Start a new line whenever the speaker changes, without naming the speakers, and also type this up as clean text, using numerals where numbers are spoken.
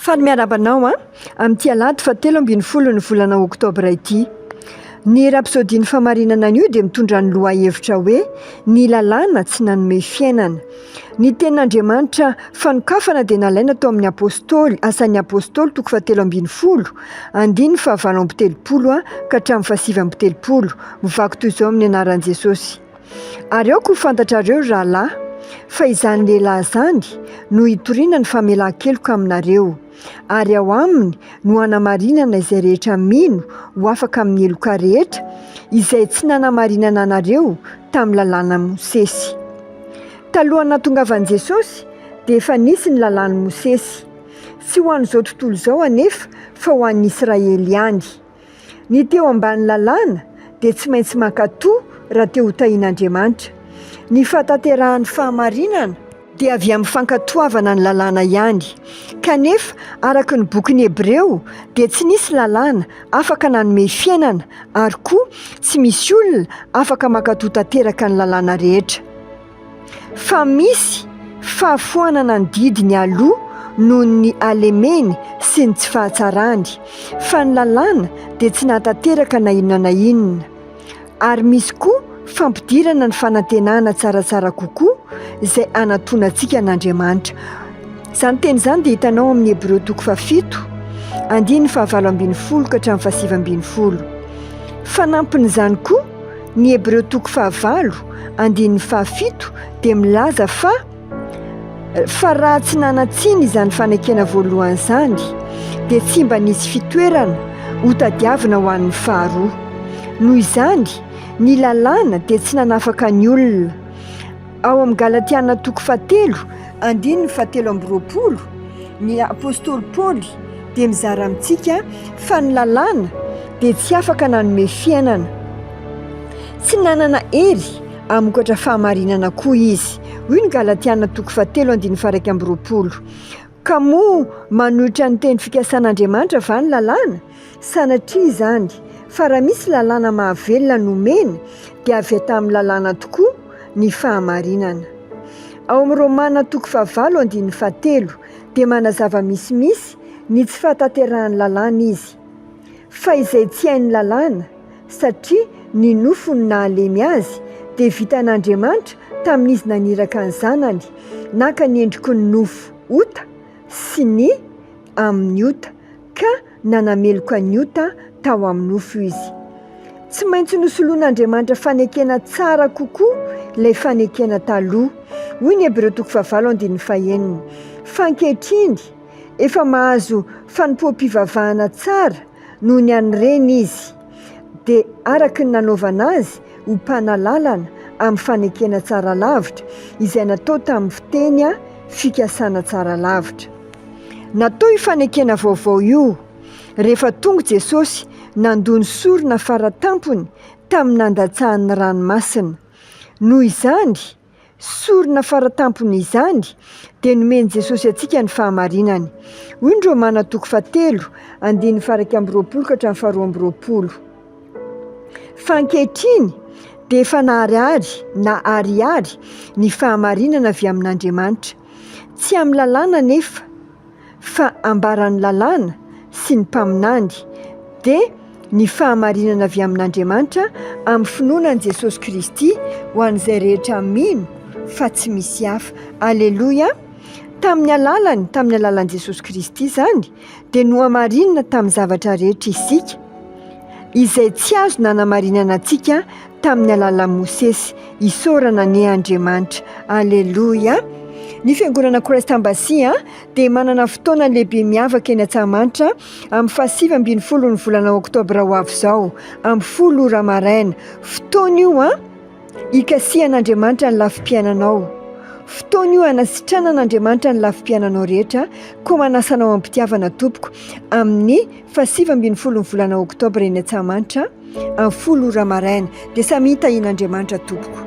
Faly miarabanao amin'ity alahady 17 ny volana oktobra ity. Ny rapsodian'ny famarinana an'io dia mitondra ny lohahevitra hoe ny lalàna tsy nanome fiainana. Ny tenin'Andriamanitra fanokafana dia nalaina tao amin'ny apôstôly, asan'ny apôstôly 17 andiny 7 ka hatramin'ny 7 mivaky toy izao amin'ny anaran'i Jesosy. Ary aoko ho fantatrareo rahalahy fa izany lehilahy izany no hitoriana ny famelan-keloka aminareo, ary ao aminy no hanamarinana izay rehetra mino ho afaka amin'ny heloka rehetra izay tsy nanamarinana anareo tamin'ny lalàna Mosesy. Talohan'ny nahatongavan'i Jesosy dia efa nisy ny lalàn'i Mosesy, tsy ho an'izao tontolo izao anefa fa ho an'ny Israely ihany. Ny teo ambany lalàna dia tsy maintsy mankatoa raha teo hotahian'Andriamanitra. Ny fahatanterahan'ny fahamarinana dia avy amin'ny fankatoavana ny lalàna ihany. Kanefa araka ny bokin'ny Hebreo dia tsy nisy lalàna afaka nanome fiainana, ary koa tsy misy olona afaka mankatoa tanteraka ny lalàna rehetra. Fa misy fahafoanana ny didiny aloha noho ny alemeny sy ny tsy fahatsarany, fa ny lalàna dia tsy nahatanteraka na inona na inona. Ary misy koa fampidirana ny fanantenana tsaratsara kokoa izay anatoana antsika n'Andriamanitra. Izany teny izany dia hitanao amin'ny Hebreo 7 andiny 17 ka hatramin'ny 7. Fanampin'izany koa ny Hebreo 9 andiny 7 dia milaza fa raha tsy nanatsiny izany fanekena voalohany izany dia tsy mba nisy fitoerana ho tadiavina ho an'ny faharoa. Noho izany ny lalàna dia tsy nanafaka ny olona. Ao amin'ny Galatiana 3 andiny 17 ny apôstôly Paoly dia mizara amintsika fa ny lalàna dia tsy afaka nanome fiainana. Tsy nanana hery hamokatra fahamarinana koa izy. Hoy ny Galatiana 3 andiny 1. Ka moa manohitra ny teny fikasan'Andriamanitra va ny lalàna? Sanatria izany, fa raha misy lalàna mahavelona nomena dia avy tamin'ny lalàna tokoa ny fahamarinana. Ao amin'ny Romana 7 andiny 7 dia manazava misimisy ny tsy fahatanterahan'ny lalàna izy. Fa izay tsy hain'ny lalàna, satria ny nofony nahalemy azy dia vitan'Andriamanitra tamin'izy naniraka ny zanany, naka ny endriky ny nofo ota sy ny amin'ny ota, ka nanameloka ny ota tao amin'ny nofo izy. Tsy maintsy nosoloan'Andriamanitra fanekena tsara kokoa ilay fanekena taloha. Hoy ny Hebreo 9 andiny 1. Fa ankehitriny efa mahazo fanompoam-pivavahana tsara noho ny an'ireny izy, dia araka ny nanaovana azy ho mpanalalana amin'ny fanekena tsara lavitra izay natao tamin'ny fiteny fikasana tsara lavitra. Natao io fanekena vaovao io rehefa tonga Jesosy nandony sorona faratampony tamin'ny nandatsahan'ny ranomasina. Noho izany sorona faratampony izany dia nomeny Jesosy antsika ny fahamarinany. Hoy ny Romana 7 andiny 1 ka hatramin'ny 2. Fa ankehitriny dia efa naharihary ny fahamarinana avy amin'Andriamanitra, tsy amin'ny lalàna nefa, fa ambaran'ny lalàna sy ny mpaminany, dia ny fahamarinana avy amin'Andriamanitra amin'ny finoanan'i Jesosy Kristy ho an'izay rehetra mino fa tsy misy hafa. Aleloia! Tamin'ny alalan'i Jesosy Kristy izany dia nohamarinana tamin'ny zavatra rehetra isika izay tsy azo nanamarinana antsika tamin'ny alalan'i Mosesy, isaorana ny Andriamanitra. Aleloia! Ny Fiangonana Kristambasy dia manana fotoana lehibe miavaka eny Antsahamanitra amin'ny 17 ny volana oktobra ho avy izao, amin'ny 10 maraina. Fotoana io ikasihan'Andriamanitra ny lafim-piainanao. Fotoana io hanasitrana n'Andriamanitra ny lafim-piainanao rehetra, koa manasanao am-pitiavana tompoko amin'ny 17 ny volana oktobra eny Antsahamanitra amin'ny 10 maraina. Dia samy hitahian'Andriamanitra tompoko.